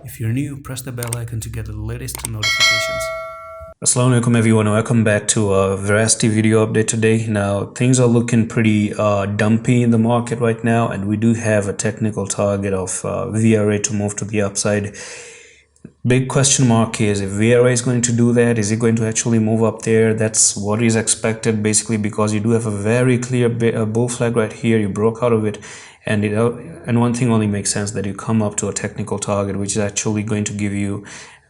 If you're new, press the bell icon to get the latest notifications. Assalamu alaikum everyone, welcome back to a Verasity video update today. Now things are looking pretty dumpy in the market right now, and we do have a technical target of VRA to move to the upside. Big question mark is if VRA is going to do that. Is it going to actually move up there? That's what is expected, basically, because you do have a very clear bull flag right here. You broke out of it, and one thing only makes sense, that you come up to a technical target which is actually going to give you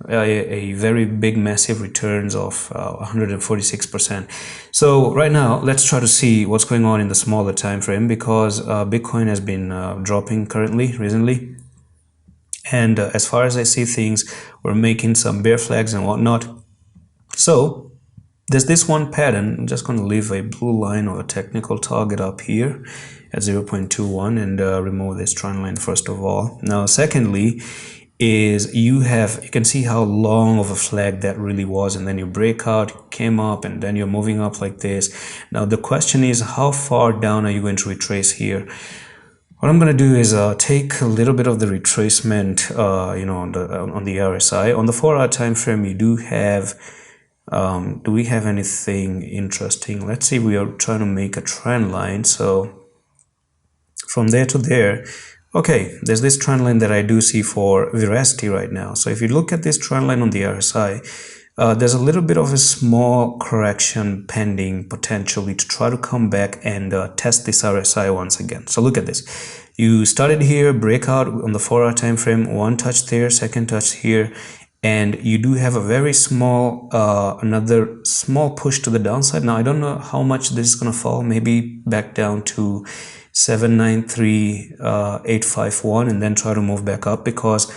a very big massive returns of 146%. So right now let's try to see what's going on in the smaller time frame, because Bitcoin has been dropping recently, and as far as I see things, we're making some bear flags and whatnot. So there's this one pattern. I'm just going to leave a blue line of a technical target up here at 0.21 and remove this trend line first of all. Now secondly is you can see how long of a flag that really was, and then you break out, came up, and then you're moving up like this. Now the question is, how far down are you going to retrace here? What I'm going to do is take a little bit of the retracement on the RSI. On the 4-hour time frame, you do have do we have anything interesting? Let's see, we are trying to make a trend line. So from there to there, okay, there's this trend line that I do see for Verasity right now. So if you look at this trend line on the RSI, there's a little bit of a small correction pending potentially to try to come back and test this RSI once again. So look at this. You started here, breakout on the 4-hour time frame, one touch there, second touch here, and you do have a very small another small push to the downside. Now I don't know how much this is going to fall, maybe back down to 793.851 and then try to move back up, because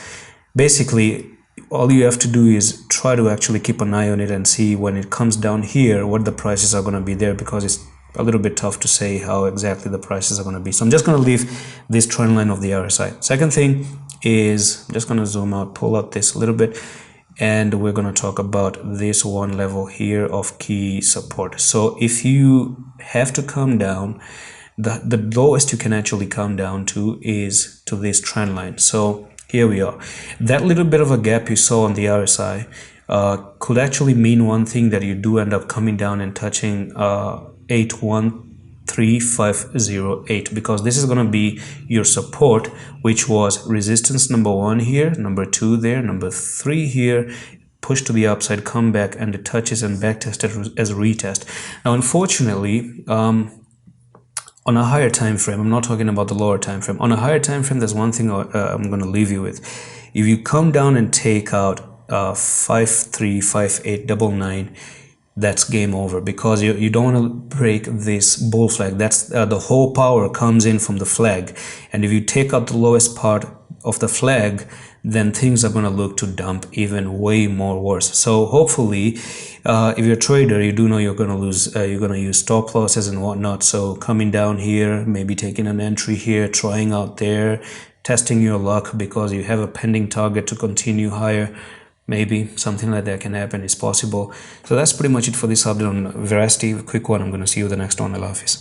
basically all you have to do is try to actually keep an eye on it and see when it comes down here what the prices are going to be there, because it's a little bit tough to say how exactly the prices are going to be. So I'm just going to leave this trend line of the RSI. Second thing is, I'm just going to zoom out, pull out this a little bit, and we're going to talk about this one level here of key support. So if you have to come down, the lowest you can actually come down to is to this trend line. So here we are. That little bit of a gap you saw on the RSI could actually mean one thing, that you do end up coming down and touching 813.508, because this is going to be your support, which was resistance number 1 here, number 2 there, number 3 here, push to the upside, come back, and it touches and back tested as a retest. Now unfortunately, on a higher time frame, I'm not talking about the lower time frame, on a higher time frame, there's one thing I'm going to leave you with. If you come down and take out 535899, that's game over, because you don't want to break this bull flag. That's the whole power comes in from the flag, and if you take out the lowest part of the flag, then things are going to look to dump even way more worse. So hopefully, if you're a trader, you do know you're going to lose, you're going to use stop losses and whatnot. So coming down here, maybe taking an entry here, trying out there, testing your luck, because you have a pending target to continue higher. Maybe something like that can happen, it's possible. So that's pretty much it for this update on Verasity. Quick one. I'm going to see you the next one. Allah Hafiz.